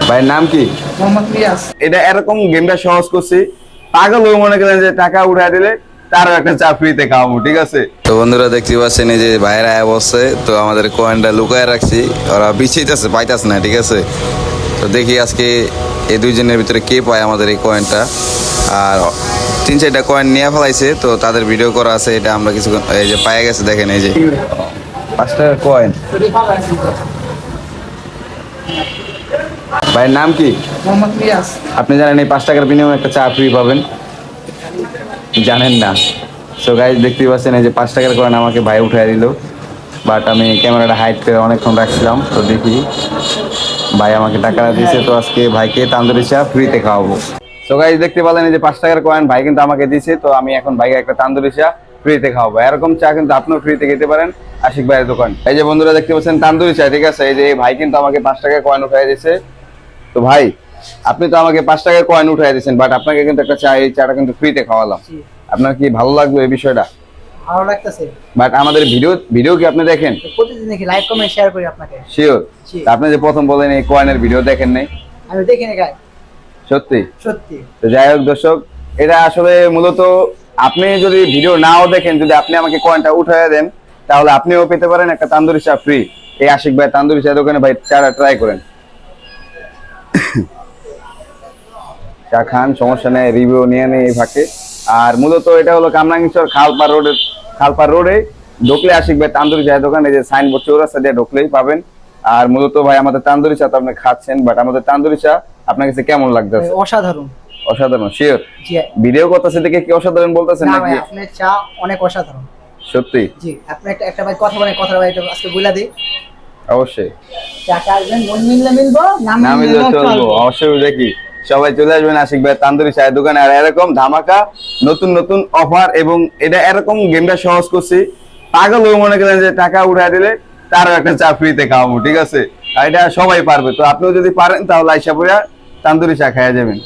ভাইয়ের নাম কি? মোহাম্মদ রিয়াজ। এটা এরকম গেমটা সহজ করছি, পাগল হয়ে মনে করেন যে টাকা উঠায় দিলে তারও একটা চা ফ্রিতে খাওয়াবো, ঠিক আছে? তো বন্ধুরা দেখতে পাচ্ছেন এই যে ভাইয়েরা আয়া বসছে, তো আমাদের কয়েনটা লুকায় রাখছি, ওরা বিছিয়েছে পাইতাছে না, ঠিক আছে? তো দেখি আজকে এই দুইজনের ভিতরে কে পায় আমাদের এই কয়েনটা। আর 3-4টা কয়েন নিয়ে ফেলাইছে, তো তাদের ভিডিও করা আছে, এটা আমরা কিছু এই যে পায়ে গেছে, দেখেন এই যে 5 টাকার কয়েন। ভাইয়ের নাম কি? মোহাম্মদ রিয়াজ। আপনি জানেন এই 5 টাকার বিনিময়ে একটা চা ফ্রি পাবেন? জানেন না? সো গাইজ দেখতেই পাচ্ছেন এই যে 5 টাকার কয়েন আমাকে ভাই উঠাই দিল, বাট আমি ক্যামেরাটা হাইড করে অনেকক্ষণ রাখছিলাম। তো দেখি ভাই আমাকে টাকাটা দিয়েছে, তো আজকে ভাইকে তান্দুরি চা ফ্রিতে খাওয়াবো। সো গাইজ দেখতে পেলেন এই যে 5 টাকার কয়েন ভাই কিন্তু আমাকে দিয়েছে, তো আমি এখন ভাইকে একটা তান্দুরি চা ফ্রিতে খাওয়াবো। এরকম চা কিন্তু আপনিও ফ্রিতে খেতে পারেন আশিক ভাইয়ের দোকান। এই যে বন্ধুরা দেখতে পাচ্ছেন তান্দুরি চা, ঠিক আছে? এই যে ভাই কিন্তু আমাকে 5 টাকার কয়েন উঠাই দিয়েছে। তো ভাই আপনি তো আমাকে 5 টাকার কয়েন উঠাই দিয়েছেন, বাট আপনাকে কিন্তু একটা চা, এই চাটা কিন্তু ফ্রিতে খাওয়ালাম। আপনার কি ভালো লাগলো এই বিষয়টা? ভালো লাগতেছে। বাট আমাদের ভিডিও কি আপনি দেখেন? প্রতিদিন দেখি, লাইক কমেন্ট শেয়ার করি আপনাকে। শিওর? জি। আপনি যে প্রথম বলেন এই কয়েনের ভিডিও দেখেন নাই? আমি দেখি না গাই। সত্যি? সত্যি। তো যাই হোক দর্শক, এটা আসলে মূলত আপনি যদি ভিডিও নাও দেখেন, যদি আপনি আমাকে কয়েনটা উঠাইয়া দেন, তাহলে আপনিও পেতে পারেন একটা তান্দুরি চা ফ্রি। এই আশিক ভাই তান্দুরি চা দোকানে ভাই চাটা ট্রাই করেন, চা খান, সমস্যা নেই, রিভিউ নিয়ে নেই এই ফাঁকে। আর মূলত এটা হলো কামরাঙ্গীরচর খালপার রোডে ঢুকলে আশিক ভাই তান্দুরি চায়ের দোকান, এই যে সাইনবোর্ড চৌরাস্তা দিয়ে ঢুকলেই পাবেন। আর মূলত ভাই আমাদের তান্দুরি চা তো আপনি খাচ্ছেন, বাট আমাদের তান্দুরি চা আপনার কাছে কেমন লাগতেছে? অসাধারণ। অসাধারণ? শিওর? জি। ভিডিও করতেছে দেখে কি অসাধারণ বলতেছেন না নাকি? ভাই, আপনার চা অনেক অসাধারণ। সত্যি? জি। আপনি একটা ভাই কথা বলেন, কথা ভাই আজকে বইলা দিই। অবশ্যই। টাকা আসবেন, মন মিললে মিলবো, না মিললে চলবো, অবশ্যই। দেখি সবাই চলে আসবেন আশিক ভাই তান্দুরি চায়ের দোকানে। আর এরকম ধামাকা নতুন নতুন অফার, এবং এটা এরকম গেমটা সহজ করছি, পাগল হয়ে মনে করেন যে টাকা উঠায় দিলে তারও একটা চা ফ্রিতে খাওয়াবো, ঠিক আছে? আর এটা সবাই পারবে, তো আপনিও যদি পারেন তাহলে আইসা পড়া তান্দুরি চা খাইয়া যাবেন।